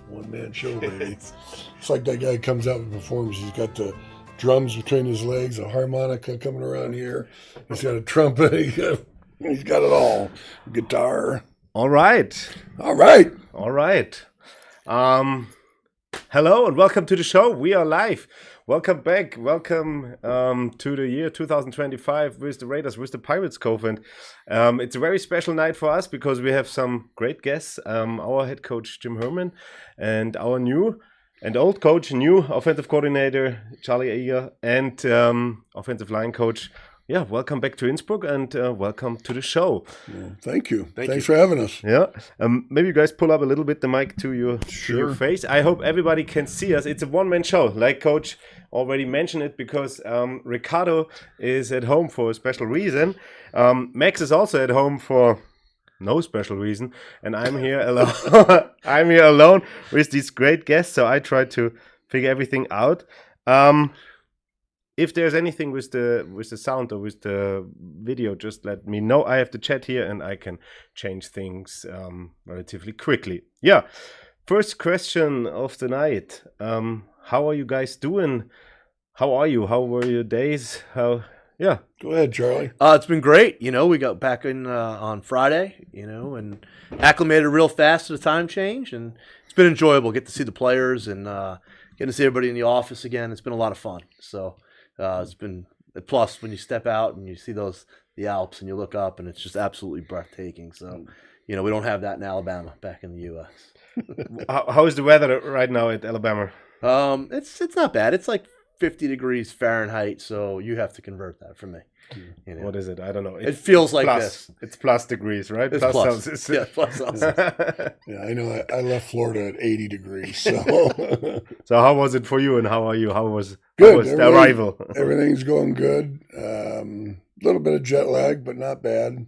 one-man show, baby. It's like that guy comes out and performs. He's got the drums between his legs, a harmonica coming around here. He's got a trumpet. He's got it all. Guitar. All right. Hello and welcome to the show. We are live. Welcome back. Welcome to the year 2025 with the Raiders, with the Pirates, Cove. And it's a very special night for us because we have some great guests. Our head coach Jim Herrmann and our new and old coach, new offensive coordinator Charlie Eger, and offensive line coach. Yeah, welcome back to Innsbruck and welcome to the show. Well, thank you. Thanks for having us. Yeah, maybe you guys pull up a little bit the mic to your face. I hope everybody can see us. It's a one-man show, like Coach already mentioned it, because Ricardo is at home for a special reason. Max is also at home for no special reason, and I'm here alone. I'm here alone with these great guests, so I try to figure everything out. If there's anything with the sound or with the video, just let me know. I have the chat here and I can change things relatively quickly. Yeah, first question of the night. How are you guys doing? How are you? How were your days? Yeah. Go ahead, Charlie. It's been great. We got back in on Friday, and acclimated real fast to the time change. And it's been enjoyable. Get to see the players and getting to see everybody in the office again. It's been a lot of fun. So it's been a plus when you step out and you see the Alps and you look up and it's just absolutely breathtaking. So, we don't have that in Alabama, back in the U.S. How is the weather right now at Alabama? It's not bad. It's like 50 degrees Fahrenheit, so you have to convert that for me. What is it? I don't know. It feels like plus. this. It's plus degrees, right? It's plus Celsius. Yeah, plus Celsius. Yeah, I know. I left Florida at 80 degrees. So, so how was it for you, and how are you? How was the arrival? Everything's going good. A little bit of jet lag, but not bad.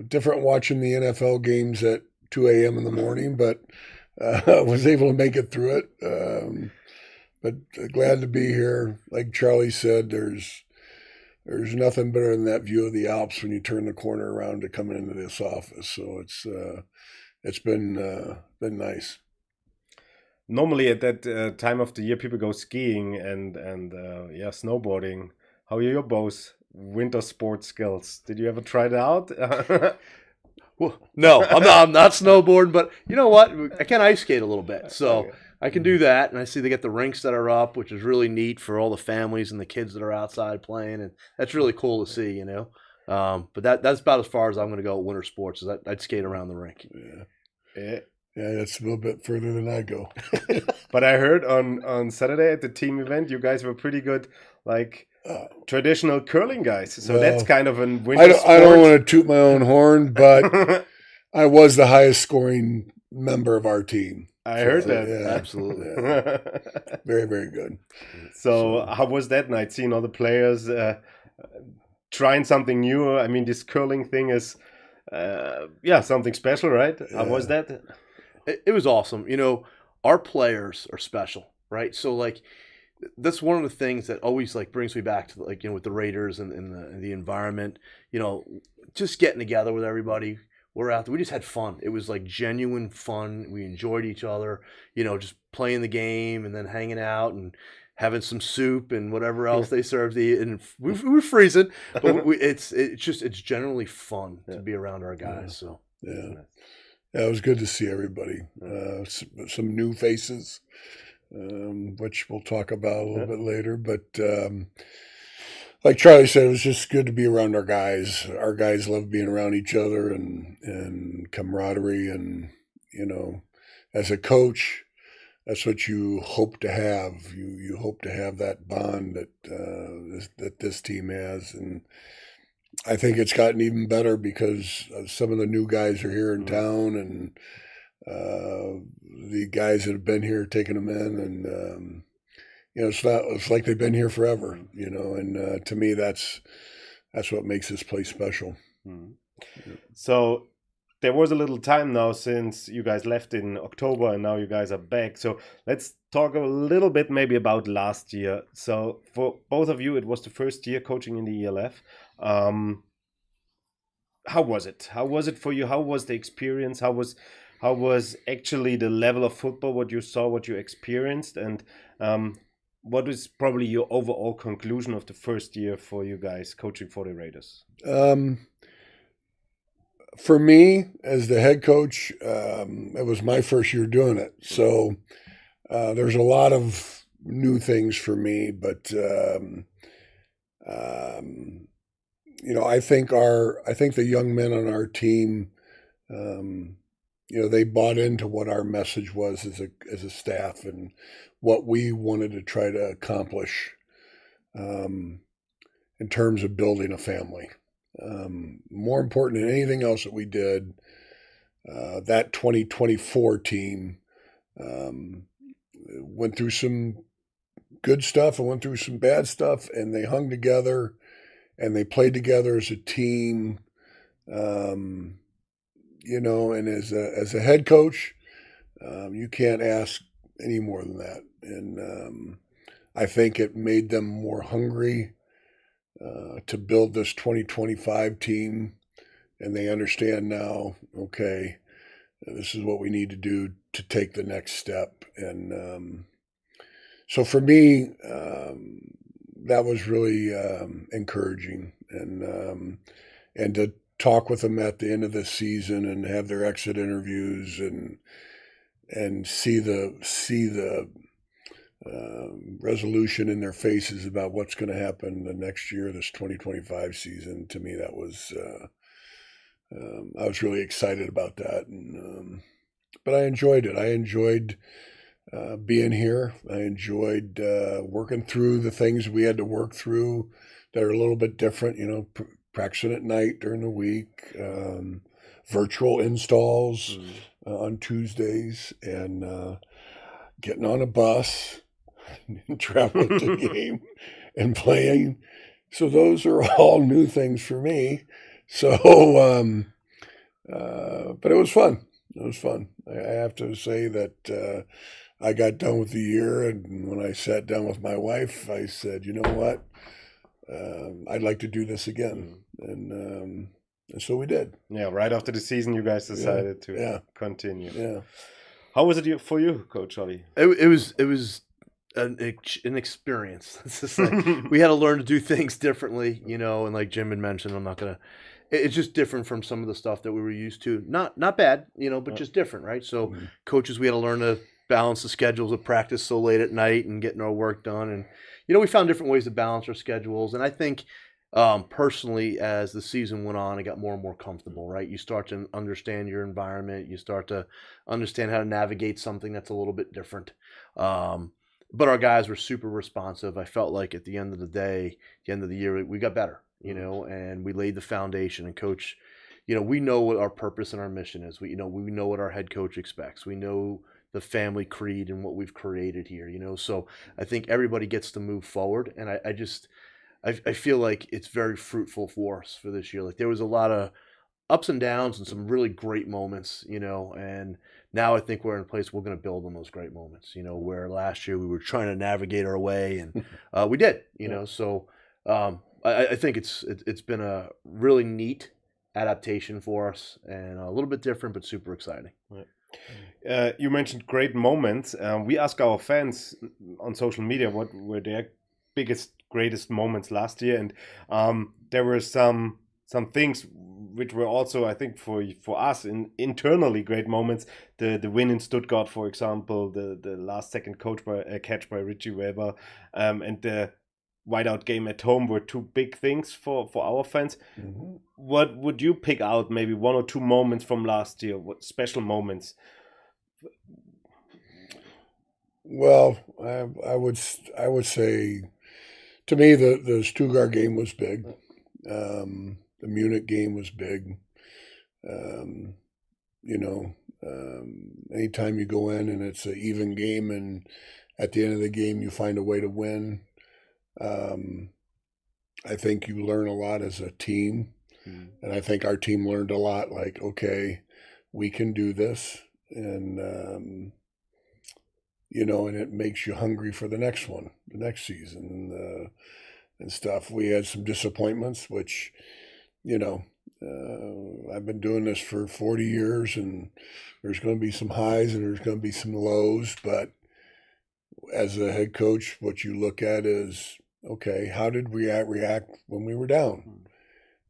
Different watching the NFL games at 2 a.m. in the morning, but I was able to make it through it. But glad to be here. Like Charlie said, there's nothing better than that view of the Alps when you turn the corner around to come into this office. So it's been nice. Normally at that time of the year, people go skiing and snowboarding. How are your both winter sports skills? Did you ever try it out? Well, no, I'm not snowboarding, but you know what? I can ice skate a little bit, so okay. I can do that. And I see they get the rinks that are up, which is really neat for all the families and the kids that are outside playing, and that's really cool to see, But that's about as far as I'm going to go at winter sports. Is I'd skate around the rink. Yeah, that's a little bit further than I go. But I heard on Saturday at the team event, you guys were pretty good, like traditional curling guys. So that's kind of a winter sport. I don't want to toot my own horn, but I was the highest scoring member of our team. I heard that. Yeah, absolutely. Yeah. Very, very good. So how was that night, seeing all the players trying something new? I mean, this curling thing is, something special, right? How was that? It was awesome. Our players are special, right? So, that's one of the things that always brings me back to with the Raiders and the environment. Just getting together with everybody. We're out there. We just had fun. It was genuine fun. We enjoyed each other. Just playing the game and then hanging out and having some soup and whatever else they served to eat. And we were freezing, but it's generally fun to be around our guys. So yeah, it was good to see everybody. Some new faces. Which we'll talk about a little bit later. But like Charlie said, it was just good to be around our guys. Our guys love being around each other and camaraderie. And, as a coach, that's what you hope to have. You hope to have that bond that this team has. And I think it's gotten even better because some of the new guys are here in town, and the guys that have been here taking them in, and it's like they've been here forever, and to me that's what makes this place special. So there was a little time now since you guys left in October and now you guys are back, so let's talk a little bit maybe about last year. So for both of you, it was the first year coaching in the ELF. How was it for you? How was the experience? How was how was actually the level of football, what you saw, what you experienced, and what is probably your overall conclusion of the first year for you guys coaching for the Raiders? For me, as the head coach, it was my first year doing it. So there's a lot of new things for me, but I think the young men on our team, they bought into what our message was as a staff and what we wanted to try to accomplish in terms of building a family. More important than anything else that we did, that 2024 team went through some good stuff and went through some bad stuff, and they hung together and they played together as a team. And as a head coach, you can't ask any more than that. And I think it made them more hungry to build this 2025 team, and they understand now, okay, this is what we need to do to take the next step. And so for me, that was really encouraging, and to talk with them at the end of the season and have their exit interviews and see the resolution in their faces about what's going to happen the next year, this 2025 season. To me, that was I was really excited about that, and but I enjoyed it. I enjoyed being here. I enjoyed working through the things we had to work through that are a little bit different. Practicing at night during the week, virtual installs on Tuesdays, and getting on a bus and traveling to game and playing. So those are all new things for me. So, but it was fun. It was fun. I have to say that I got done with the year, and when I sat down with my wife, I said, you know what? I'd like to do this again. And so we did. Yeah, right after the season, you guys decided to continue. Yeah. How was it for you, Coach Charlie? It was an experience. It's just like we had to learn to do things differently, and like Jim had mentioned, it's just different from some of the stuff that we were used to. Not bad, but just different, right? So coaches, we had to learn to balance the schedules of practice so late at night and getting our work done. And, we found different ways to balance our schedules. And I think personally, as the season went on, I got more and more comfortable, right? You start to understand your environment. You start to understand how to navigate something that's a little bit different. But our guys were super responsive. I felt like at the end of the day, the end of the year, we got better, and we laid the foundation. And Coach, we know what our purpose and our mission is. We know what our head coach expects. We know the family creed and what we've created here, So I think everybody gets to move forward. And I feel like it's very fruitful for us for this year. Like there was a lot of ups and downs and some really great moments, and now I think we're in a place we're going to build on those great moments, where last year we were trying to navigate our way, and we did, So I think it's been a really neat adaptation for us, and a little bit different, but super exciting. Right. You mentioned great moments. We ask our fans on social media what were their greatest moments last year, and there were some things which were also, I think, for us internally great moments. The win in Stuttgart, for example, the last second catch by Richie Weber, and the whiteout game at home were two big things for our fans. Mm-hmm. What would you pick out? Maybe one or two moments from last year. What special moments? Well, I would say, to me, the Stuttgart game was big. The Munich game was big. Anytime you go in and it's an even game, and at the end of the game you find a way to win, I think you learn a lot as a team. And I think our team learned a lot, like, okay, we can do this. And, and it makes you hungry for the next one, the next season, and stuff. We had some disappointments, which, I've been doing this for 40 years, and there's going to be some highs and there's going to be some lows. But as a head coach, what you look at is, okay, how did we react when we were down?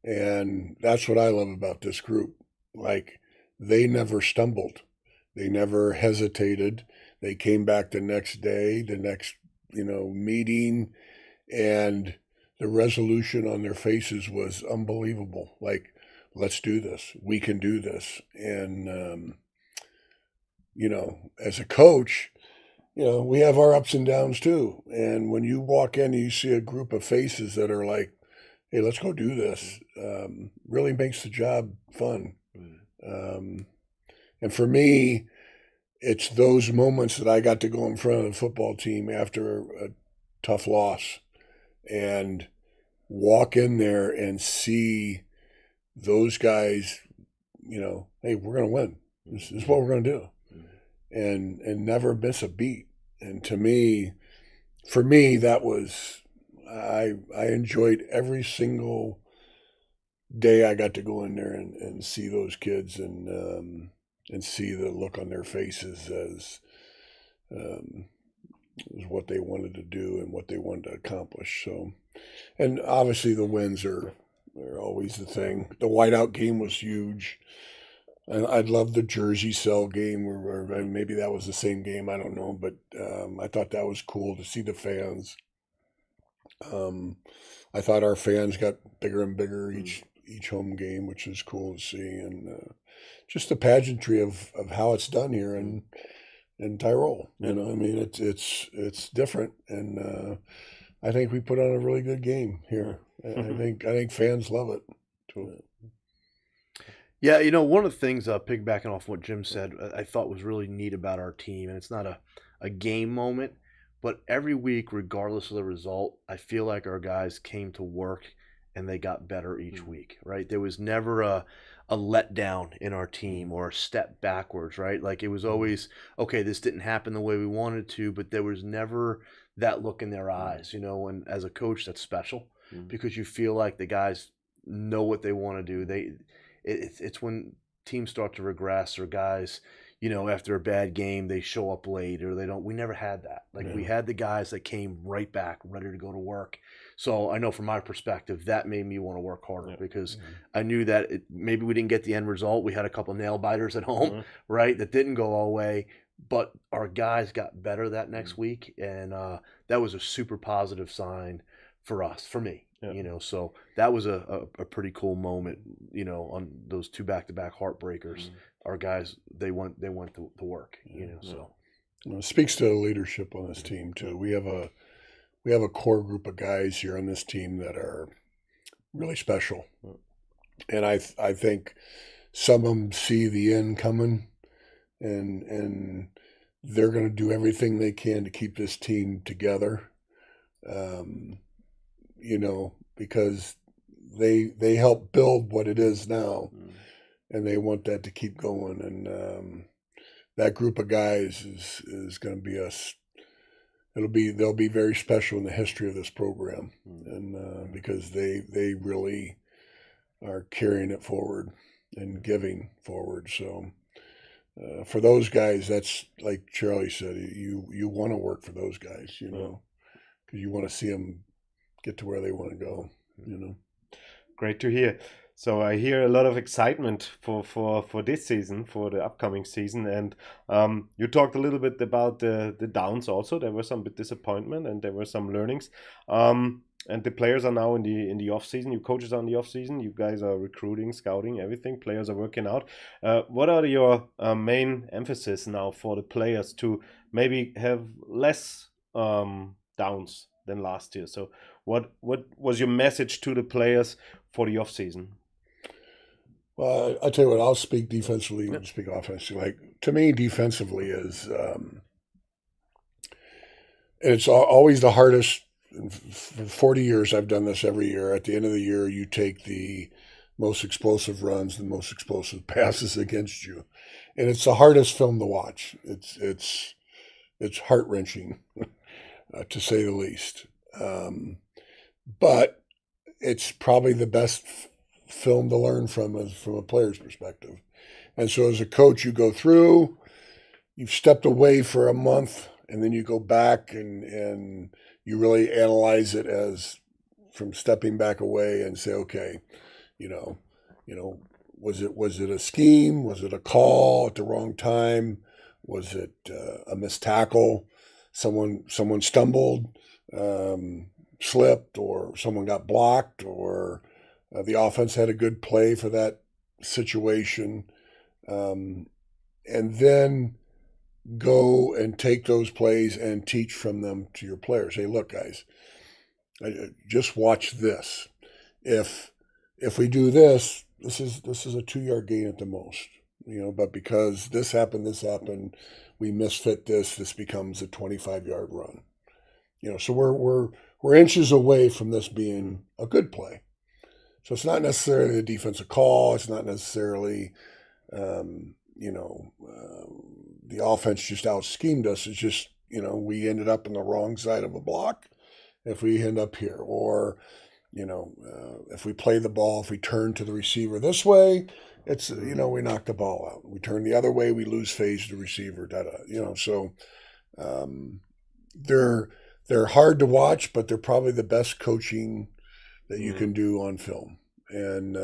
And that's what I love about this group. Like, they never stumbled. They never hesitated. They came back the next day, the next, meeting, and the resolution on their faces was unbelievable. Like, let's do this. We can do this. And, as a coach, we have our ups and downs too. And when you walk in and you see a group of faces that are like, hey, let's go do this, really makes the job fun. And for me, it's those moments that I got to go in front of the football team after a tough loss and walk in there and see those guys, hey, we're going to win. This is what we're going to do. And never miss a beat. And for me, that was, I enjoyed every single day I got to go in there and see those kids and see the look on their faces as what they wanted to do and what they wanted to accomplish. So, and obviously the wins are always the thing. The whiteout game was huge. And I love the jersey sell game, or maybe that was the same game. I don't know, but I thought that was cool to see the fans. I thought our fans got bigger and bigger each home game, which was cool to see, and just the pageantry of how it's done here in Tyrol. I mean, it's different, and I think we put on a really good game here. I think fans love it too. Yeah, one of the things, piggybacking off what Jim said, I thought was really neat about our team, and it's not a game moment, but every week, regardless of the result, I feel like our guys came to work and they got better each week, right? There was never a letdown in our team or a step backwards, right? Like, it was always, okay, this didn't happen the way we wanted to, but there was never that look in their eyes, and as a coach, that's special because you feel like the guys know what they want to do. It's when teams start to regress or guys, after a bad game, they show up late or they don't. We never had that. Like, we had the guys that came right back, ready to go to work. So I know from my perspective, that made me want to work harder because I knew that maybe we didn't get the end result. We had a couple of nail biters at home, right, that didn't go our way. But our guys got better that next week, and that was a super positive sign for us, for me. So that was a pretty cool moment, on those two back-to-back heartbreakers. Our guys, they went to work, so. It speaks to the leadership on this team too. We have a core group of guys here on this team that are really special. And I think some of them see the end coming and they're going to do everything they can to keep this team together. Because they help build what it is now, and they want that to keep going. And that group of guys is going to be us. They'll be very special in the history of this program, and because they really are carrying it forward and giving forward. So for those guys, that's like Charlie said, you want to work for those guys, because you want to see them get to where they want to go, Great to hear. So I hear a lot of excitement for this season, for the upcoming season. And you talked a little bit about the downs also. There was some bit disappointment and there were some learnings. And the players are now in the off season. You coaches are in the off season. You guys are recruiting, scouting, everything. Players are working out. What are your main emphasis now for the players to maybe have less downs than last year? So what was your message to the players for the off season? Well, I'll tell you what, I'll speak defensively and speak offensively. Like, to me, defensively is, it's always the hardest. For 40 years, I've done this every year. At the end of the year, you take the most explosive runs, the most explosive passes against you. And it's the hardest film to watch. It's heart-wrenching, to say the least. But it's probably the best film to learn from a player's perspective. And so as a coach, you go through, you've stepped away for a month, and then you go back and you really analyze it as from stepping back away and say, okay, was it a scheme? Was it a call at the wrong time? Was it a missed tackle? Someone stumbled, slipped, or someone got blocked, or the offense had a good play for that situation. And then go and take those plays and teach from them to your players. Hey, look, guys, just watch this. If we do this, this is a 2-yard gain at the most, but because this happened, we misfit this becomes a 25-yard run. So we're inches away from this being a good play. So it's not necessarily a defensive call. It's not necessarily, the offense just out-schemed us. It's just, we ended up on the wrong side of a block if we end up here. Or, if we play the ball, if we turn to the receiver this way, it's, we knock the ball out. We turn the other way, we lose phase to the receiver, So they're hard to watch, but they're probably the best coaching that you can do on film. And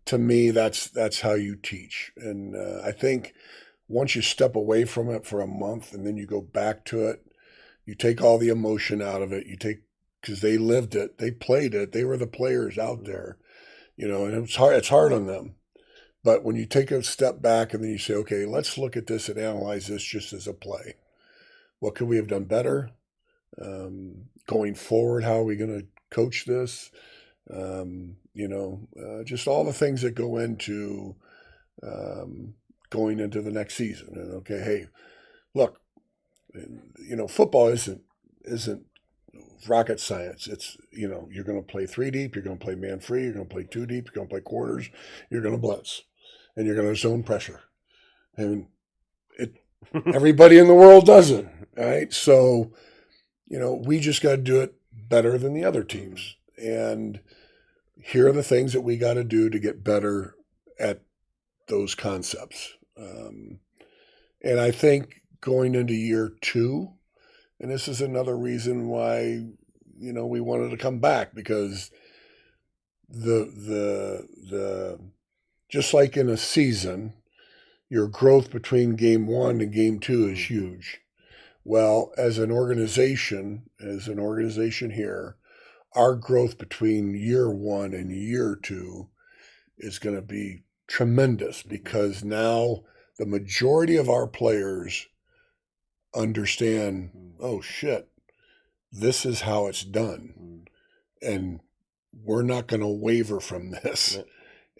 to me, that's how you teach. And I think once you step away from it for a month and then you go back to it, you take all the emotion out of it. Because they lived it, they played it, they were the players out there, and it's hard on them. But when you take a step back and then you say, okay, let's look at this and analyze this just as a play. What could we have done better? Going forward, how are we going to coach this? Just all the things that go into going into the next season. And okay, hey, look, football isn't rocket science. It's, you're going to play 3 deep, you're going to play man free, you're going to play 2 deep, you're going to play quarters, you're going to blitz, and you're going to zone pressure. And everybody in the world does it, right? So, we just got to do it better than the other teams. And here are the things that we got to do to get better at those concepts. And I think going into year 2, and this is another reason why, we wanted to come back, because the just like in a season, your growth between game 1 and game 2 is huge. Well, as an organization here, our growth between year 1 and year 2 is going to be tremendous, because now the majority of our players understand, oh shit, this is how it's done. And we're not going to waver from this.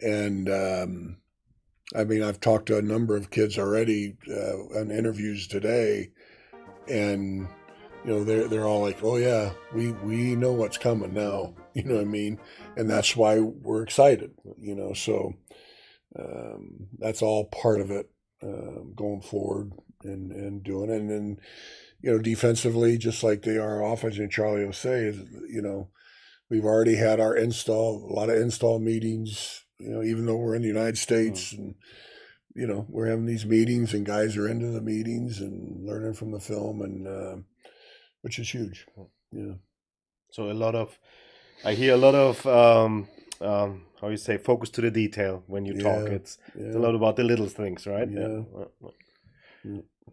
And I've talked to a number of kids already on interviews today, and they're all like, oh yeah, we know what's coming now. You know what I mean? And that's why we're excited. So that's all part of it, going forward and doing it. And then, defensively, just like they are offensively, and Charlie will say, is, we've already had a lot of install meetings, even though we're in the United States, and, we're having these meetings, and guys are into the meetings and learning from the film, and which is huge. Yeah. So I hear a lot of how you say, focus to the detail when you talk. It's a lot about the little things, right?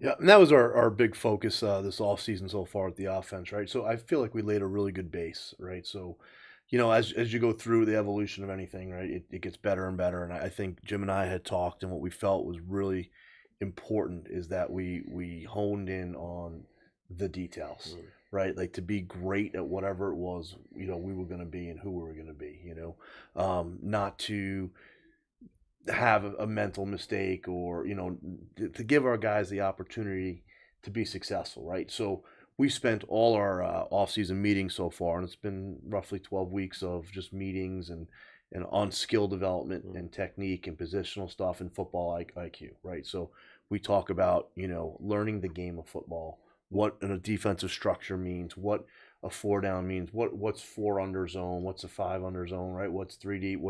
Yeah, and that was our big focus this off season so far with the offense, right? So I feel like we laid a really good base, right? So, as you go through the evolution of anything, right, it gets better and better. And I think Jim and I had talked, and what we felt was really important is that we honed in on the details, right? Like to be great at whatever it was, we were going to be and who we were going to be, not to have a mental mistake, or to give our guys the opportunity to be successful, right? So we spent all our off-season meetings so far, and it's been roughly 12 weeks of just meetings and on skill development and technique and positional stuff and football IQ, right? So we talk about learning the game of football, what a defensive structure means, what a 4 down means, what's 4 under zone, what's a 5 under zone, right? What's 3 deep,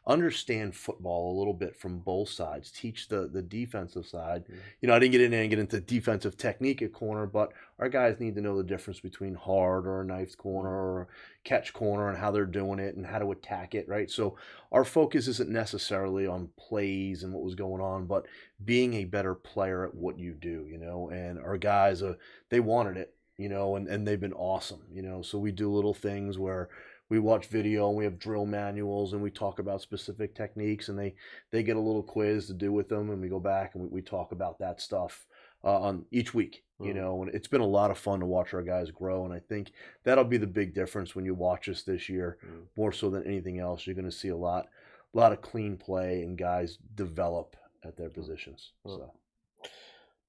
understand football a little bit from both sides, teach the defensive side. I didn't get into defensive technique at corner, but our guys need to know the difference between hard or a knifed corner or catch corner and how they're doing it and how to attack it, right? So our focus isn't necessarily on plays and what was going on, but being a better player at what you do, and our guys, they wanted it, and they've been awesome, so we do little things where we watch video and we have drill manuals and we talk about specific techniques, and they get a little quiz to do with them, and we go back and we talk about that stuff on each week, and it's been a lot of fun to watch our guys grow. And I think that'll be the big difference when you watch us this year, more so than anything else. You're going to see a lot of clean play and guys develop at their positions. So.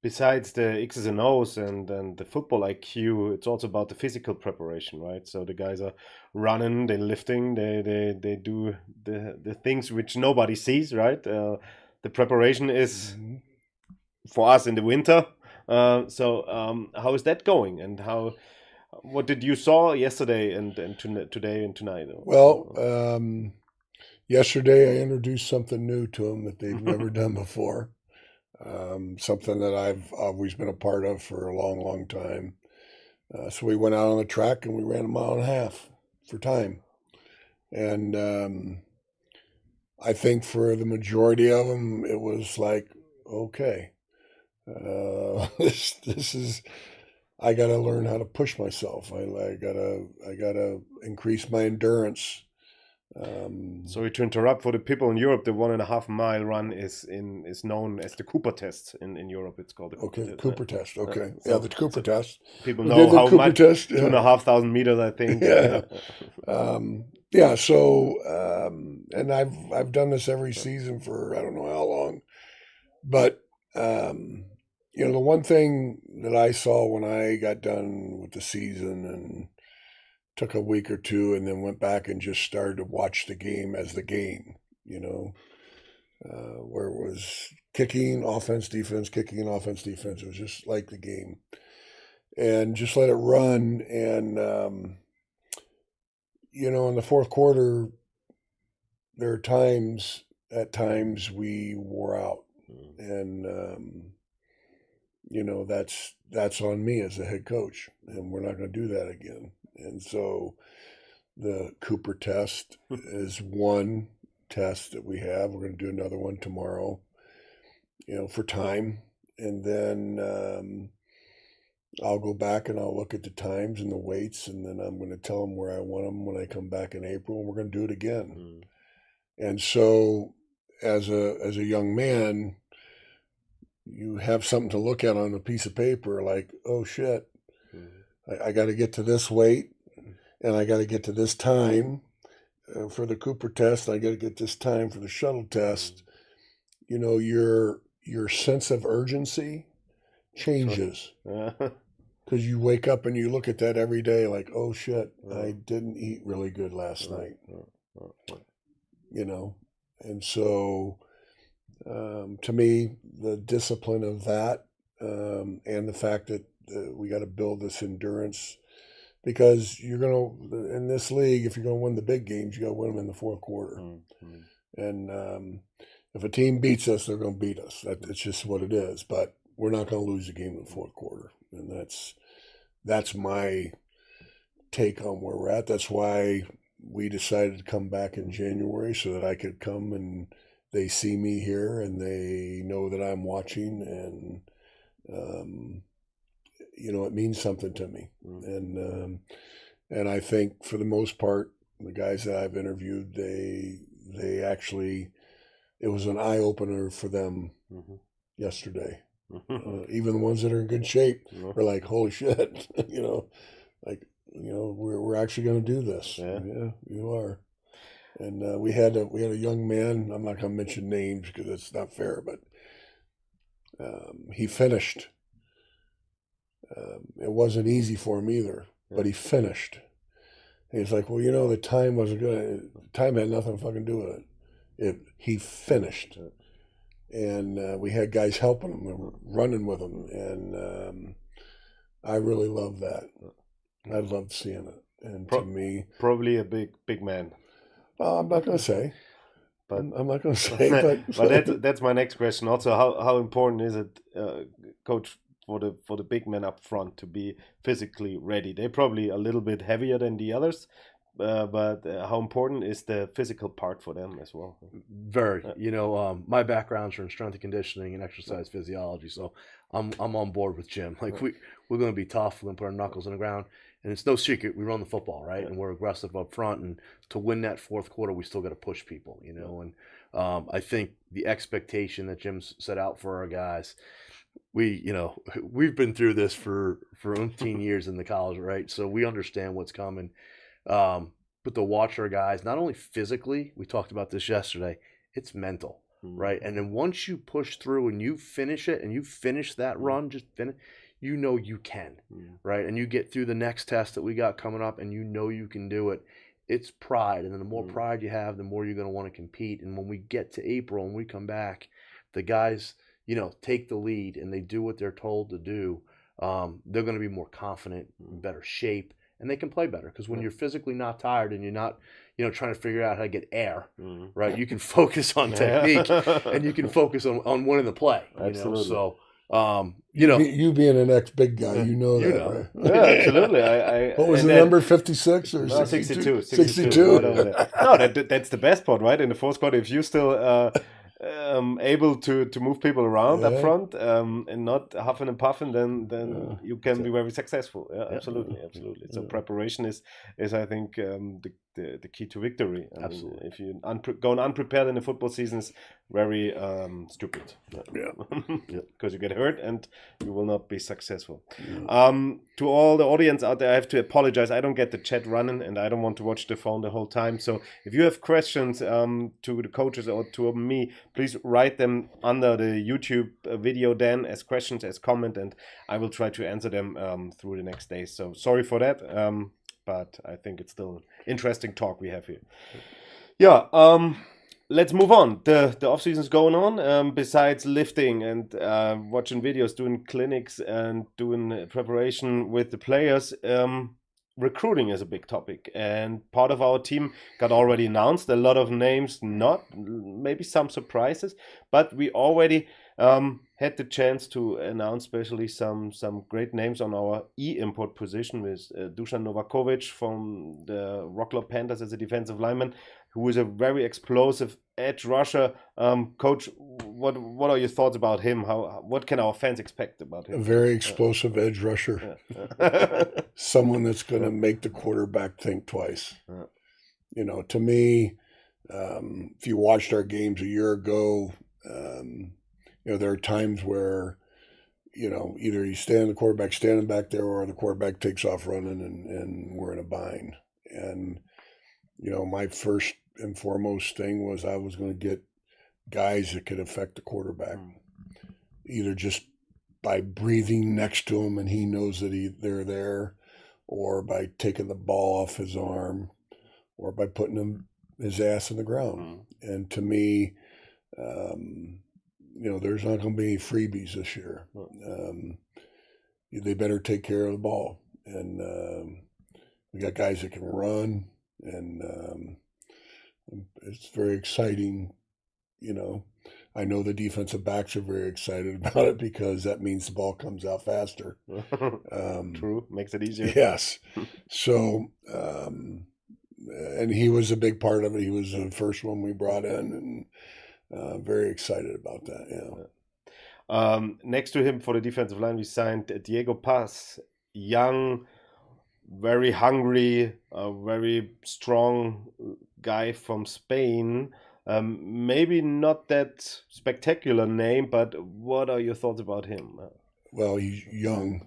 Besides the X's and O's and the football IQ, it's also about the physical preparation, right? So the guys are running, they're lifting, they do the things which nobody sees, right? The preparation is for us in the winter. So how is that going? And what did you saw yesterday and today and tonight? Well, yesterday I introduced something new to them that they've never done before. Something that I've always been a part of for a long, long time. So we went out on the track and we ran a mile and a half for time. And I think for the majority of them, it was like, okay, this is, I got to learn how to push myself. I gotta increase my endurance. Sorry to interrupt. For the people in Europe, the 1.5 mile run is known as the Cooper test. In Europe, it's called the Cooper test. Cooper test. Okay, the Cooper test. People know how Cooper much. Test, 2,500 meters, I think. Yeah. So, and I've done this every season for I don't know how long, but the one thing that I saw when I got done with the season and took a week or two and then went back and just started to watch the game as the game, where it was kicking, offense, defense, kicking, offense, defense. It was just like the game. And just let it run. And, in the fourth quarter, there are at times we wore out. And, that's on me as a head coach. And we're not going to do that again. And so the Cooper test is one test that we have. We're going to do another one tomorrow, for time. And then I'll go back and I'll look at the times and the weights, and then I'm going to tell them where I want them when I come back in April, and we're going to do it again. And so as a young man, you have something to look at on a piece of paper like, oh, shit. I got to get to this weight, and I got to get to this time for the Cooper test. I got to get this time for the shuttle test. Your sense of urgency changes because you wake up and you look at that every day like, oh shit, I didn't eat really good last night. And so to me, the discipline of that and the fact that we got to build this endurance, because you're going to, in this league, if you're going to win the big games, you got to win them in the fourth quarter. And if a team beats us, they're going to beat us. It's just what it is. But we're not going to lose a game in the fourth quarter. And that's my take on where we're at. That's why we decided to come back in January, so that I could come and they see me here and they know that I'm watching, and it means something to me. And I think for the most part, the guys that I've interviewed, they actually, it was an eye opener for them yesterday. Even the ones that are in good shape are like, holy shit, we're actually going to do this. Yeah, you are. And we had a young man. I'm not going to mention names because it's not fair, but he finished. It wasn't easy for him either, but he finished. And he's like, well, the time wasn't good. Time had nothing to fucking do with it. He finished. And we had guys helping him and running with him. And I really love that. I loved seeing it. And to me, probably a big man. I'm not going to say. But I'm not going to say. But that's my next question. Also, how important is it, Coach, for the big men up front to be physically ready? They're probably a little bit heavier than the others, but how important is the physical part for them as well? Very. My backgrounds are in strength and conditioning and exercise physiology, so I'm on board with Jim. Like we're going to be tough. We're going to put our knuckles in the ground, and it's no secret we run the football, right? And we're aggressive up front, and to win that fourth quarter, we still got to push people, And I think the expectation that Jim's set out for our guys. We've been through this for umpteen years in the college, right? So we understand what's coming. But to watch our guys, not only physically, we talked about this yesterday, it's mental, right? And then once you push through and you finish it and you finish that run, you can, right? And you get through the next test that we got coming up and you can do it. It's pride. And then the more pride you have, the more you're going to want to compete. And when we get to April and we come back, the guys, take the lead and they do what they're told to do. They're going to be more confident, in better shape. And they can play better because when you're physically not tired and you're not, trying to figure out how to get air, right? You can focus on technique and you can focus on winning the play. Absolutely. So, you being an ex-big guy, that, right? Yeah, absolutely. What was the number? 56 or 62? 62. No, that's the best part, right? In the fourth quarter, if you still able to move people around up front and not huffing and puffing, then you can be very successful. Absolutely. So preparation is I think the key to victory. Absolutely. If you going unprepared in the football season is very stupid. Because you get hurt and you will not be successful. To all the audience out there, I have to apologize. I don't get the chat running and I don't want to watch the phone the whole time. So if you have questions to the coaches or to me, please write them under the YouTube video then as questions, as comment, and I will try to answer them through the next days. So sorry for that, but I think it's still an interesting talk we have here. Let's move on. The off season is going on. Besides lifting and watching videos, doing clinics and doing preparation with the players, recruiting is a big topic, and part of our team got already announced. A lot of names, not maybe some surprises, but we already had the chance to announce especially some great names on our import position with Dusan Novakovic from the Wroclaw Panthers as a defensive lineman, who is a very explosive edge rusher. Coach, what are your thoughts about him? What can our fans expect about him? A very explosive edge rusher. Someone that's going to make the quarterback think twice. To me, if you watched our games a year ago, there are times where, either you stand the quarterback standing back there or the quarterback takes off running and we're in a bind. And, my first and foremost thing was I was going to get guys that could affect the quarterback, either just by breathing next to him and he knows that they're there, or by taking the ball off his arm, or by putting his ass in the ground. And to me, there's not going to be any freebies this year. They better take care of the ball. And we got guys that can run, and it's very exciting. I know the defensive backs are very excited about it because that means the ball comes out faster. True, makes it easier. Yes. So, and he was a big part of it. He was the first one we brought in, and very excited about that. Next to him for the defensive line, we signed Diego Paz, young, very hungry, a very strong guy from Spain. Maybe not that spectacular name, but what are your thoughts about him? Well, he's young,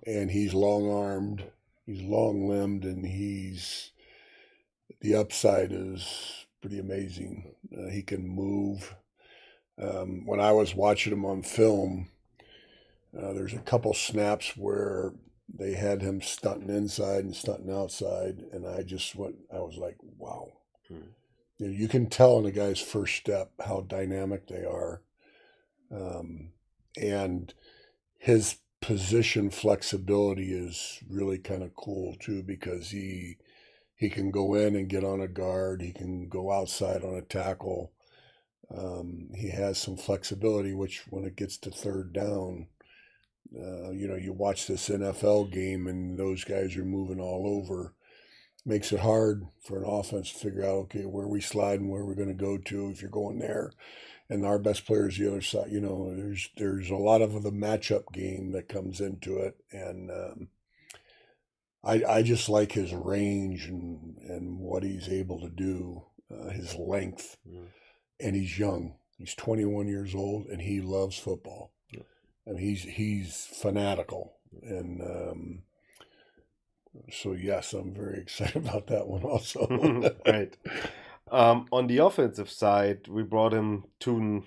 and he's long-armed, he's long-limbed, and the upside is pretty amazing. He can move. When I was watching him on film, there's a couple snaps where they had him stunting inside and stunting outside, and I was like, wow. You can tell in a guy's first step how dynamic they are. And his position flexibility is really kind of cool too, because he can go in and get on a guard. He can go outside on a tackle. He has some flexibility, which when it gets to third down, you watch this NFL game and those guys are moving all over. Makes it hard for an offense to figure out, okay, where we slide and where we're going to go to if you're going there. And our best player is the other side. There's a lot of the matchup game that comes into it. And I just like his range and what he's able to do, his length. Mm. And he's young. He's 21 years old, and he loves football. Yeah. And he's fanatical. And so, yes, I'm very excited about that one also. Right. On the offensive side, we brought in two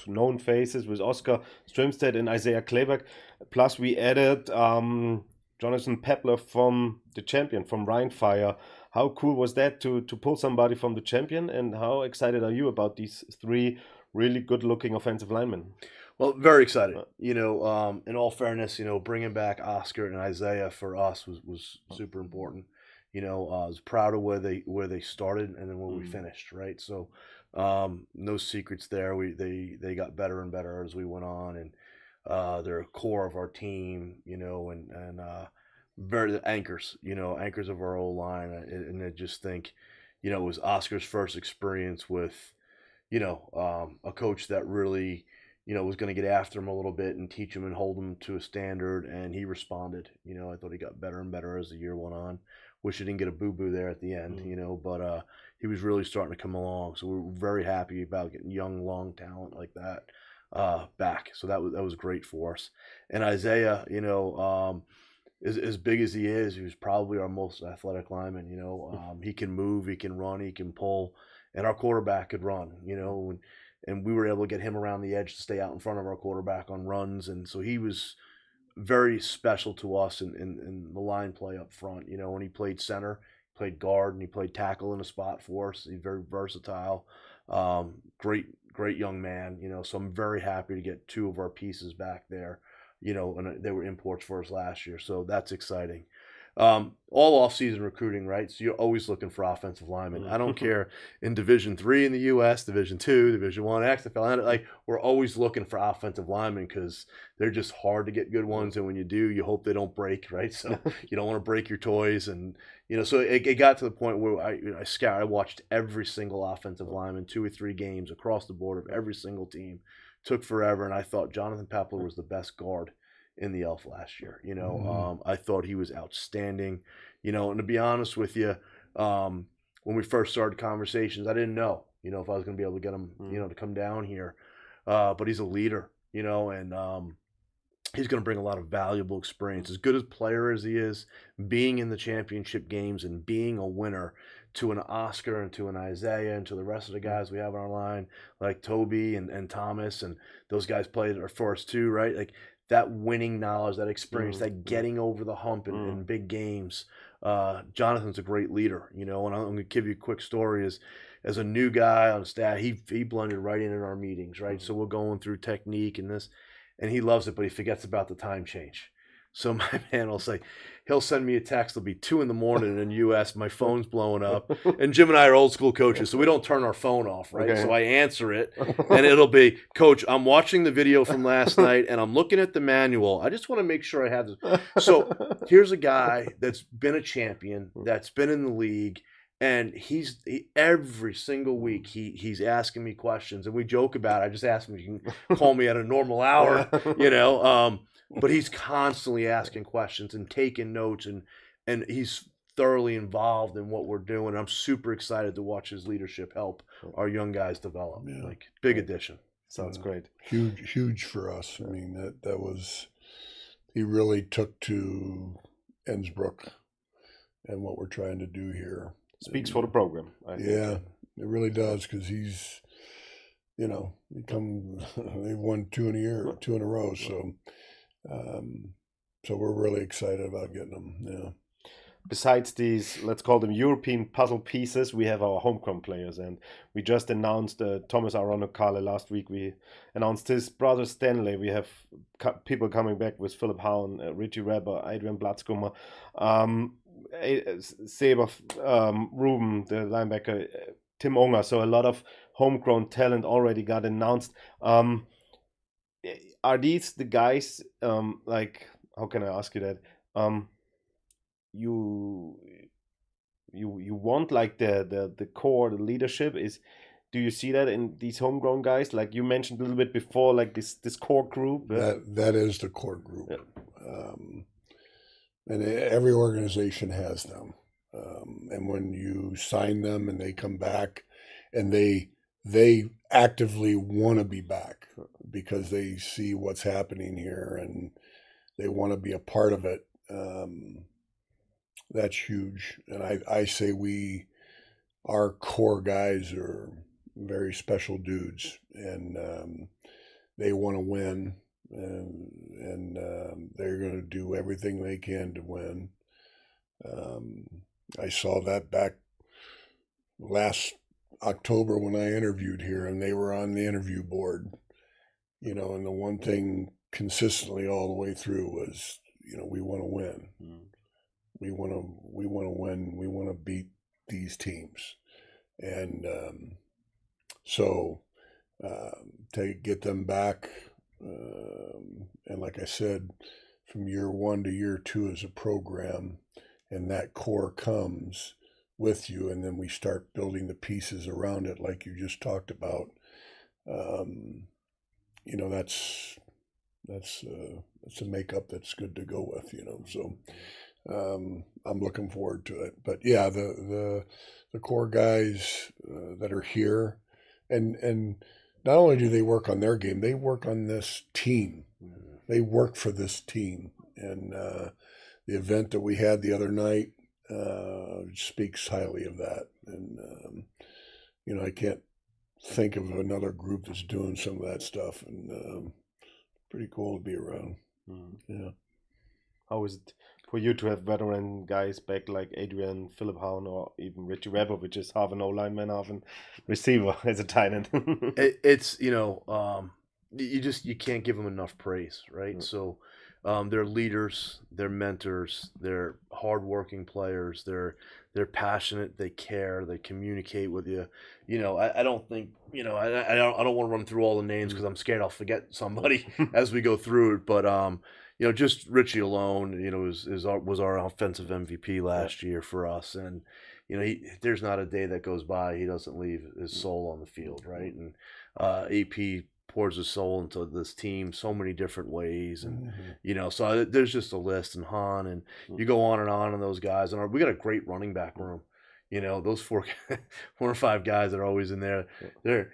known faces with Oscar Strömstedt and Isaiah Kleberg. Plus, we added Jonathan Pepler from the champion, from Rheinfire. How cool was that to pull somebody from the champion? And how excited are you about these three really good-looking offensive linemen? Well, very excited. In all fairness, bringing back Oscar and Isaiah for us was super important. I was proud of where they started and then where we finished, right? So, no secrets there. They got better and better as we went on, and they're a core of our team, and very anchors, anchors of our old line. And I just think, it was Oscar's first experience with, a coach that really, was going to get after him a little bit and teach him and hold him to a standard. And he responded. I thought he got better and better as the year went on. Wish he didn't get a boo-boo there at the end, but he was really starting to come along. So we're very happy about getting young, long talent like that back. So that was great for us. And Isaiah, as big as he is, he was probably our most athletic lineman. He can move, he can run, he can pull, and our quarterback could run. And we were able to get him around the edge to stay out in front of our quarterback on runs, and so he was very special to us in the line play up front. When he played center, played guard, and he played tackle in a spot for us. He's very versatile, great young man. So I'm very happy to get two of our pieces back there. And they were imports for us last year, so that's exciting. All off-season recruiting, right? So you're always looking for offensive linemen. I don't care in Division III in the U.S., Division II, Division I, XFL. Like, we're always looking for offensive linemen because they're just hard to get good ones, and when you do, you hope they don't break, right? So you don't want to break your toys, and so it got to the point where I watched every single offensive lineman, 2 or 3 games across the board of every single team. Took forever, and I thought Jonathan Pepler was the best guard in the ELF last year. I thought he was outstanding. And to be honest with you, when we first started conversations, I didn't know, if I was going to be able to get him, to come down here. But he's a leader, and he's going to bring a lot of valuable experience. As good a player as he is, being in the championship games and being a winner, to an Oscar and to an Isaiah and to the rest of the guys we have on our line, like Toby and Thomas, and those guys played for us too, right? Like that winning knowledge, that experience, that getting over the hump in big games. Jonathan's a great leader, and I'm going to give you a quick story. As a new guy on staff, he blended right in our meetings, right? So we're going through technique and this, and he loves it, but he forgets about the time change. So my man will say, he'll send me a text. It'll be 2 a.m. in the U.S. My phone's blowing up. And Jim and I are old school coaches, so we don't turn our phone off, right? Okay. So I answer it, and it'll be, Coach, I'm watching the video from last night, and I'm looking at the manual. I just want to make sure I have this. So here's a guy that's been a champion, that's been in the league, and every single week he's asking me questions, and we joke about it. I just ask him if you can call me at a normal hour, but he's constantly asking questions and taking notes, and he's thoroughly involved in what we're doing. I'm super excited to watch his leadership help our young guys develop. Yeah. Like, big addition. Sounds great. Huge for us. I mean, that was, he really took to Innsbruck and what we're trying to do here. Speaks for the program. I think. Yeah, it really does, because he's, they've won 2 in a row. So, so we're really excited about getting them. Yeah. besides these, let's call them European puzzle pieces, we have our homegrown players, and we just announced Thomas Aronokale last week. We announced his brother Stanley. We have people coming back with Philip Howen, Richie Rebber, Adrian Blatzkummer, Seba Ruben, the linebacker, Tim Unger. So a lot of homegrown talent already got announced. Are these the guys, like, how can I ask you that? You want like the core, the leadership is. Do you see that in these homegrown guys? Like you mentioned a little bit before, like this core group. That is the core group, and every organization has them. And when you sign them and they come back, and they actively want to be back because they see what's happening here and they want to be a part of it. That's huge. And I say our core guys are very special dudes, and they want to win, and they're going to do everything they can to win. I saw that back last October when I interviewed here, and they were on the interview board, and the one thing consistently all the way through was, we want to win. We want to win. We want to beat these teams. And so to get them back, and like I said, from year 1 to year 2 as a program, and that core comes with you, and then we start building the pieces around it like you just talked about. That's a makeup that's good to go with, so I'm looking forward to it. But yeah, the core guys that are here, and not only do they work on their game, they work on this team. They work for this team, and the event that we had the other night speaks highly of that. And I can't think of another group that's doing some of that stuff, and pretty cool to be around. Yeah. How is it for you to have veteran guys back like Adrian, Philip Howen, or even Richie Rebber, which is half an O-lineman, half a receiver as a tight end? It's you can't give them enough praise, right? So they're leaders, they're mentors, they're hardworking players, they're passionate, they care, they communicate with you. I don't think I don't want to run through all the names because I'm scared I'll forget somebody as we go through it. But just Richie alone, was our offensive MVP last year for us, and there's not a day that goes by he doesn't leave his soul on the field, right? And AP pours his soul into this team so many different ways, and so there's just a list, and Han, and you go on those guys, and we got a great running back room. Those 4 or 5 guys that are always in there, they're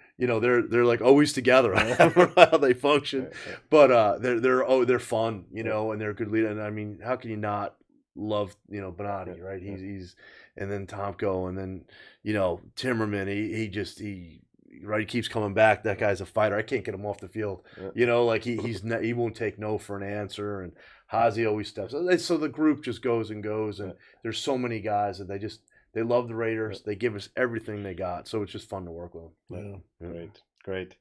like always together. I don't know how they function, but they're fun, and they're good leaders. And I mean, how can you not love Bonatti, right? He's and then Tomko, and then Timmerman. He keeps coming back. That guy's a fighter. I can't get him off the field. He won't take no for an answer. And Hazy always steps. So the group just goes and goes, and there's so many guys that they love the Raiders. They give us everything they got. So it's just fun to work with them. Yeah. Great.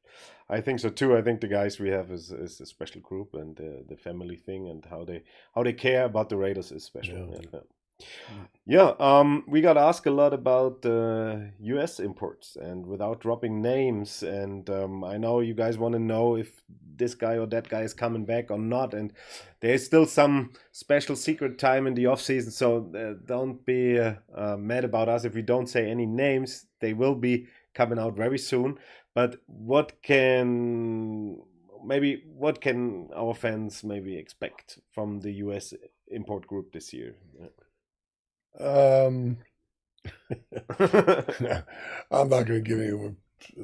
I think so too. I think the guys we have is a special group, and the family thing, and how they care about the Raiders is special. We got asked a lot about US imports, and without dropping names, and I know you guys want to know if this guy or that guy is coming back or not, and there's still some special secret time in the off season, so don't be mad about us if we don't say any names. They will be coming out very soon. But what can our fans maybe expect from the US import group this year? I'm not going to give you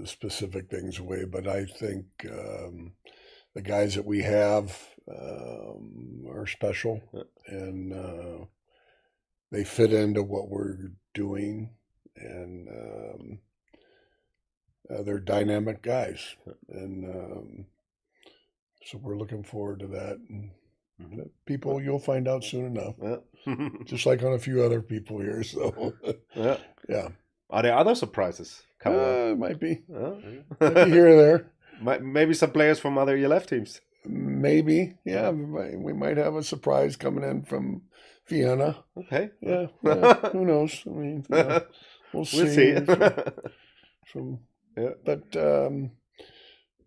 specific things away, but I think the guys that we have are special, and they fit into what we're doing, and they're dynamic guys, and so we're looking forward to that. And People, you'll find out soon enough. Yeah. Just like on a few other people here. So, Yeah. yeah. Are there other surprises coming up? Might be. Yeah. Might be here or there. Maybe some players from other ELF teams. Maybe. Yeah. We might have a surprise coming in from Vienna. Okay. Yeah. Who knows? I mean, we'll see. We'll see. But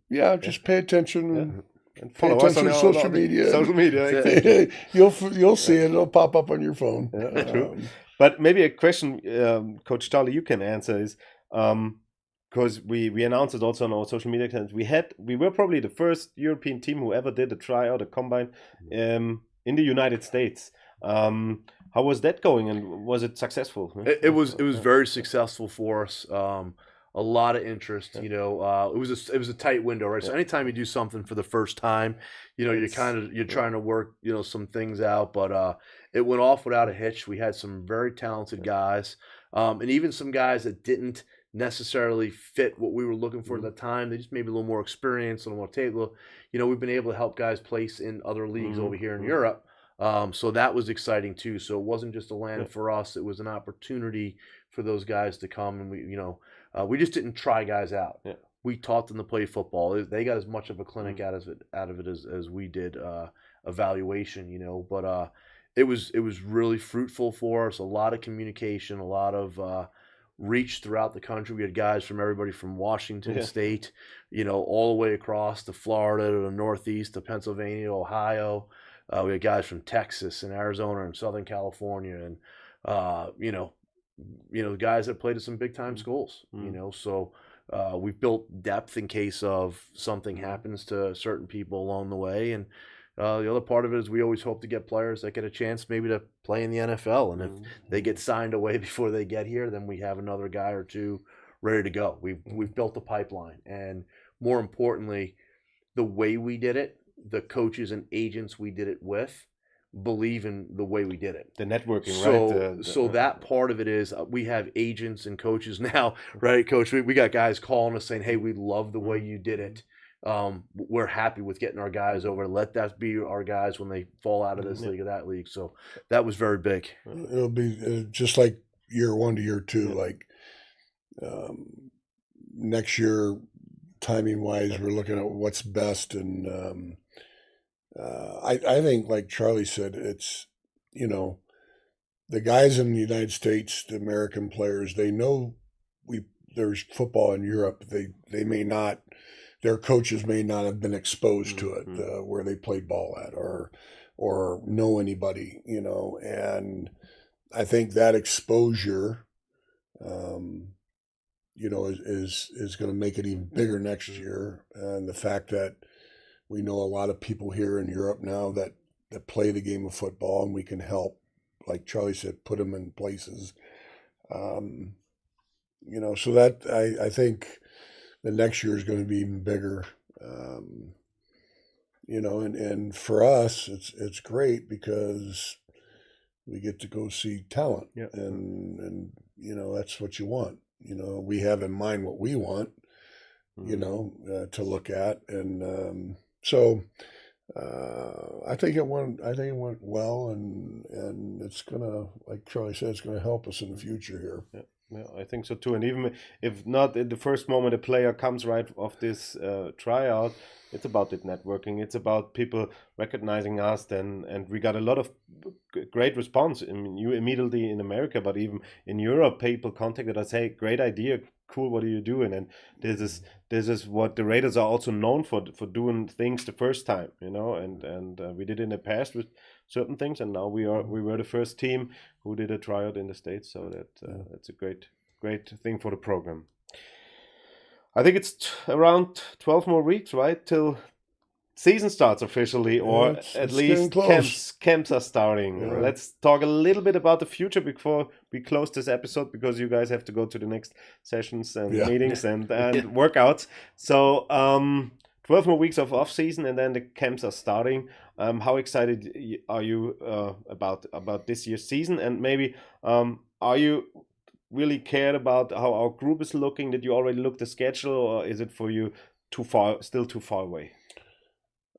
yeah, just pay attention. And pay follow us attention on to social media. Social media, exactly. You'll see it. It'll pop up on your phone. Yeah, true. But maybe a question, Coach Charlie, you can answer is because we announced it also on our social media accounts. We were probably the first European team who ever did a tryout, a combine in the United States. How was that going, and was it successful? It was very successful for us. A lot of interest, you know. It was a tight window, right? So anytime you do something for the first time, you know, you're trying to work, you know, some things out, but it went off without a hitch. We had some very talented guys, and even some guys that didn't necessarily fit what we were looking for at the time. They just maybe a little more experience, a little more table. You know, we've been able to help guys place in other leagues over here in Europe. So that was exciting too. So it wasn't just a land for us; it was an opportunity for those guys to come, and we just didn't try guys out. Yeah. We taught them to play football. They got as much of a clinic out of it as we did evaluation, you know. But it was really fruitful for us. A lot of communication, a lot of reach throughout the country. We had guys from everybody from Washington State, you know, all the way across to Florida, to the Northeast, to Pennsylvania, Ohio. We had guys from Texas and Arizona and Southern California, and the guys that played at some big time schools. You know, so we've built depth in case of something happens to certain people along the way, and the other part of it is we always hope to get players that get a chance maybe to play in the NFL, and if they get signed away before they get here, then we have another guy or two ready to go. We've built a pipeline, and more importantly, the way we did it, the coaches and agents we did it with believe in the way we did it. The networking, right? So that part of it is we have agents and coaches now, right, Coach? We got guys calling us saying, hey, we love the way you did it. We're happy with getting our guys over. Let that be our guys when they fall out of this league or that league. So that was very big. It'll be just like year 1 to year 2, like next year, timing wise, we're looking at what's best. And I think, like Charlie said, it's, you know, the guys in the United States, the American players, they know there's football in Europe. They may not, their coaches may not have been exposed to it where they played ball at or know anybody, you know. And I think that exposure, you know, is going to make it even bigger next year. And the fact that we know a lot of people here in Europe now that play the game of football, and we can help, like Charlie said, put them in places. You know, so that I think the next year is going to be even bigger. You know, and for us, it's great because we get to go see talent, and you know, that's what you want. You know, we have in mind what we want, you know, to look at, and so I think it went well, and it's gonna, like Charlie said, it's gonna help us in the future here. Yeah, I think so too. And even if not at the first moment a player comes right off this tryout, it's about it networking. It's about people recognizing us, and we got a lot of great response. I mean, you immediately in America, but even in Europe, people contacted us, hey, great idea, cool, what are you doing? And this is what the Raiders are also known for doing things the first time, you know. And we did in the past with certain things, and now we were the first team who did a tryout in the States. So that's a great thing for the program. I think it's around 12 more weeks, right, till season starts officially, or at least camps are starting. Yeah. Let's talk a little bit about the future before we close this episode, because you guys have to go to the next sessions and meetings and workouts. So 12 more weeks of off season, and then the camps are starting. How excited are you about this year's season? And maybe are you really cared about how our group is looking? Did you already look the schedule, or is it for you still too far away?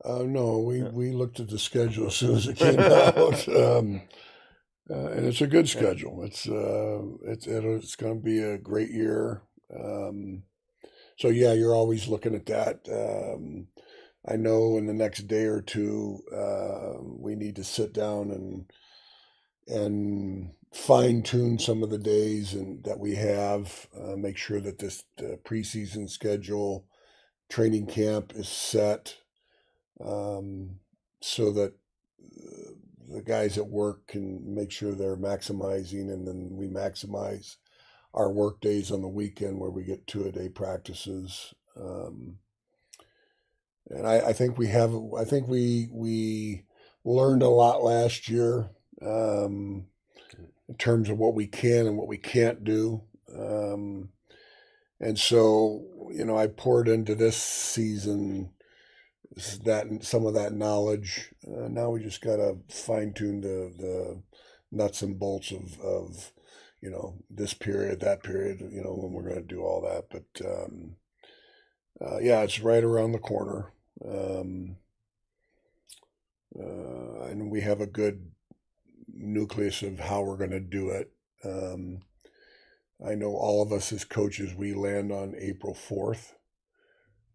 No, we looked at the schedule as soon as it came out, and it's a good schedule. It's going to be a great year. So yeah, you're always looking at that. I know in the next day or two, we need to sit down and fine tune some of the days and that we have. Make sure that this preseason schedule, training camp is set, so that the guys at work can make sure they're maximizing, and then we maximize our work days on the weekend where we get 2-a-day practices. And I think we learned a lot last year, in terms of what we can and what we can't do. And so, I poured into this season some of that knowledge. Now we just got to fine tune the nuts and bolts of this period, that period, when we're going to do all that. But yeah, it's right around the corner. And we have a good nucleus of how we're going to do it. I know all of us as coaches, we land on April 4th.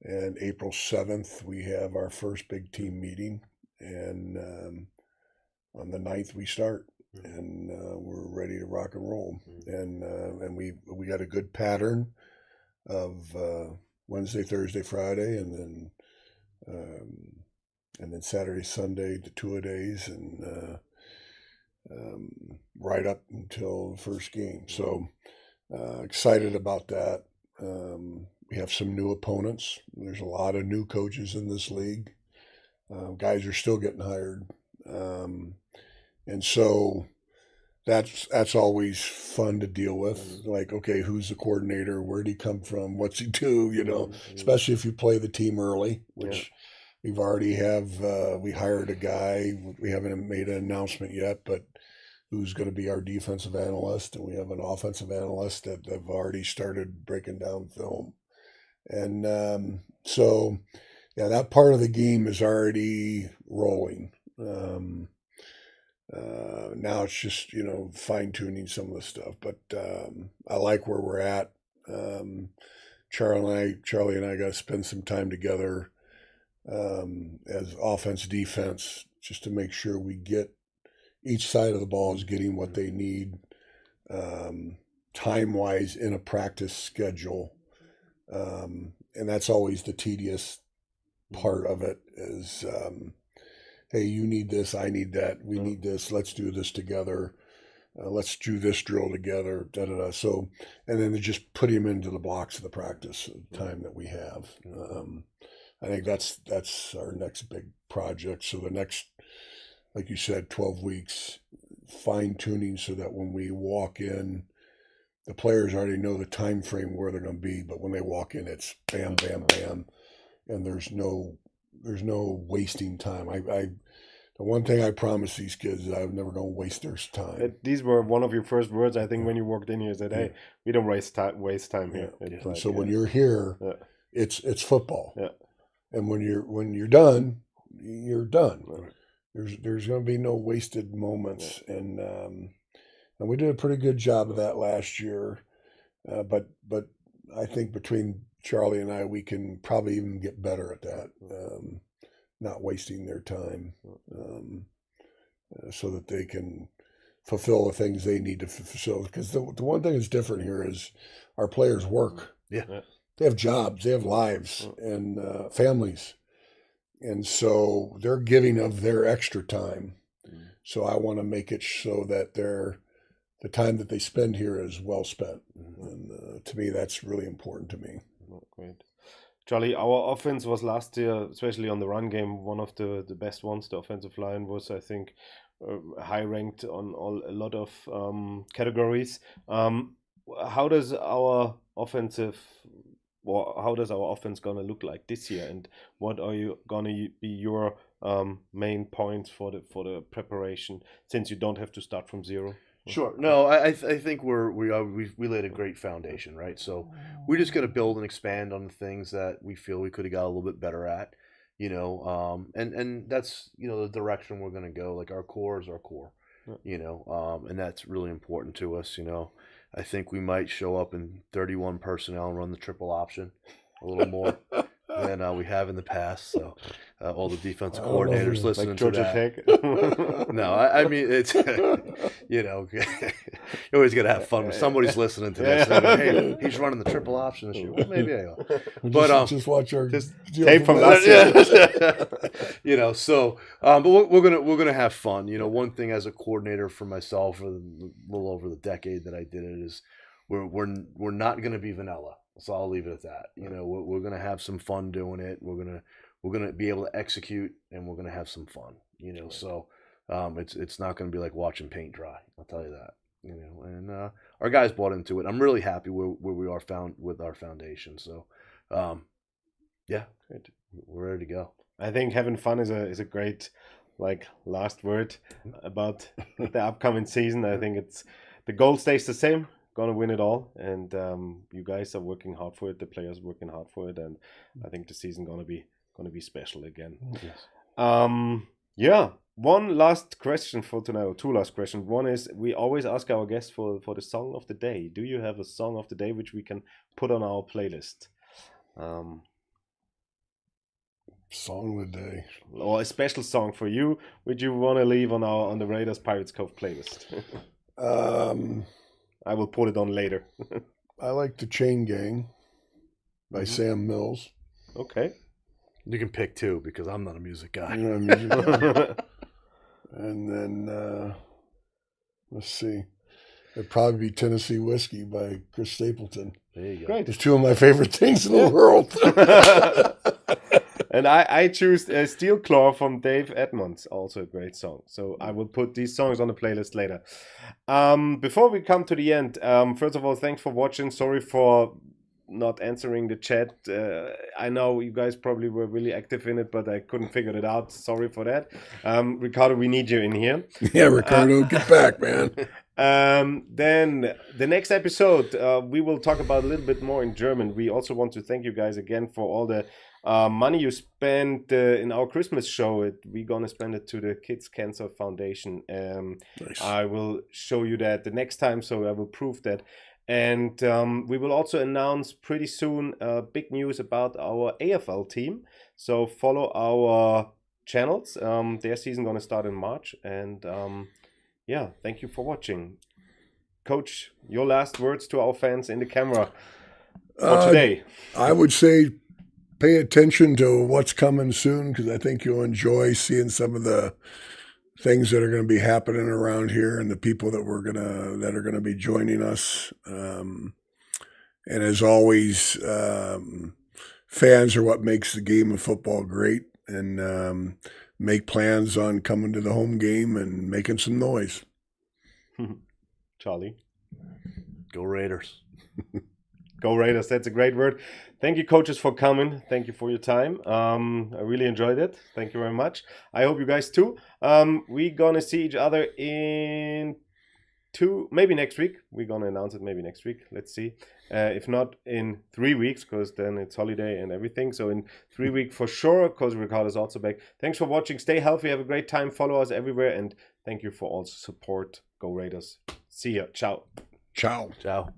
And April 7th, we have our first big team meeting. And on the 9th, we start. And we're ready to rock and roll. And we got a good pattern of Wednesday, Thursday, Friday, and then Saturday, Sunday, the 2-a-days, and right up until the first game. So excited about that. We have some new opponents. There's a lot of new coaches in this league. Guys are still getting hired. And so that's always fun to deal with. Like, okay, who's the coordinator? Where'd he come from? What's he do? Especially if you play the team early, which we've already we hired a guy. We haven't made an announcement yet, but who's going to be our defensive analyst. And we have an offensive analyst that have already started breaking down film. And so, yeah, that part of the game is already rolling. Now it's just, fine tuning some of the stuff, but I like where we're at. Charlie and I got to spend some time together as offense, defense, just to make sure we get each side of the ball is getting what they need time-wise in a practice schedule. And that's always the tedious part of it is, hey, you need this, I need that, we need this, let's do this together, let's do this drill together, da-da-da. So, and then just put him into the blocks of the practice time that we have. I think that's our next big project. So the next, like you said, 12 weeks, fine-tuning so that when we walk in, the players already know the time frame where they're going to be, but when they walk in, it's bam, bam, bam, and there's no wasting time. The one thing I promise these kids is I'm never going to waste their time. These were one of your first words, I think, when you walked in here. Said, "Hey, we don't waste time here." Like, so when you're here, it's football. Yeah. And when you're done, you're done. Right. There's going to be no wasted moments, and we did a pretty good job of that last year. But I think between Charlie and I, we can probably even get better at that. Not wasting their time, so that they can fulfill the things they need to fulfill. Because the one thing that's different here is our players work. Yeah. They have jobs, they have lives and families. And so they're giving of their extra time. So I want to make it so that the time that they spend here is well spent. And to me, that's really important to me. Great. Charlie, our offense was last year, especially on the run game, one of the best ones. The offensive line was, I think, high ranked on a lot of categories. How does our offense gonna look like this year, and what are you gonna be your main points for the preparation, since you don't have to start from zero? Sure. No, I think we laid a great foundation, right? So we just got to build and expand on the things that we feel we could have got a little bit better at. you know, and that's, you know, the direction we're going to go. Like our core is our core, you know, and that's really important to us. You know, I think we might show up in 31 personnel and run the triple option a little more than we have in the past. So all the defensive coordinators listening like to Georgia that. Tech. No, I mean, it's, you know, you always got to have fun when somebody's listening to this. And, hey, he's running the triple option this year. Well, maybe I will. But just watch our tape from last year. You know, so but we're gonna have fun. You know, one thing as a coordinator for myself for a little over the decade that I did it is we're not gonna be vanilla. So I'll leave it at that. You know, we're gonna have some fun doing it. We're gonna be able to execute, and we're gonna have some fun. You know, so it's not gonna be like watching paint dry. I'll tell you that. You know, and our guys bought into it. I'm really happy where we are found with our foundation. So, yeah, we're ready to go. I think having fun is a great like last word about the upcoming season. I think it's the goal stays the same. Gonna win it all, and you guys are working hard for it. The players are working hard for it, and I think the season gonna be special again. Yes. Yeah. One last question for tonight, or two last questions. One is we always ask our guests for the song of the day. Do you have a song of the day which we can put on our playlist? Song of the day, Or a special song for you, which you want to leave on the Raiders Pirates Cove playlist? I will put it on later. I like the Chain Gang by Sam Mills. Okay. You can pick two because I'm not a music guy. You know what I mean? And then let's see, it'd probably be Tennessee Whiskey by Chris Stapleton. There you go. Great. It's two of my favorite things in the world. And I choose Steel Claw from Dave Edmonds, also a great song. So I will put these songs on the playlist later. Before we come to the end, first of all, thanks for watching. Sorry for not answering the chat. I know you guys probably were really active in it, but I couldn't figure it out. Sorry for that. Ricardo, we need you in here. Yeah, Ricardo, get back, man. Then the next episode, we will talk about a little bit more in German. We also want to thank you guys again for all the money you spent in our Christmas show. We're gonna spend it to the Kids Cancer Foundation. Nice. I will show you that the next time, so I will prove that. And we will also announce pretty soon big news about our AFL team. So follow our channels. Their season gonna start in March. And yeah, thank you for watching. Coach, your last words to our fans in the camera for today. I would say pay attention to what's coming soon, because I think you'll enjoy seeing some of the things that are going to be happening around here and the people that are gonna be joining us. And as always, fans are what makes the game of football great. And make plans on coming to the home game and making some noise. Charlie. Go Raiders. Go Raiders. That's a great word. Thank you, coaches, for coming. Thank you for your time. I really enjoyed it. Thank you very much. I hope you guys too. We're going to see each other in maybe next week. We're going to announce it maybe next week. Let's see. If not in 3 weeks, because then it's holiday and everything. So in 3 weeks for sure, because Ricardo is also back. Thanks for watching. Stay healthy. Have a great time. Follow us everywhere. And thank you for all the support. Go Raiders. See ya. Ciao. Ciao. Ciao.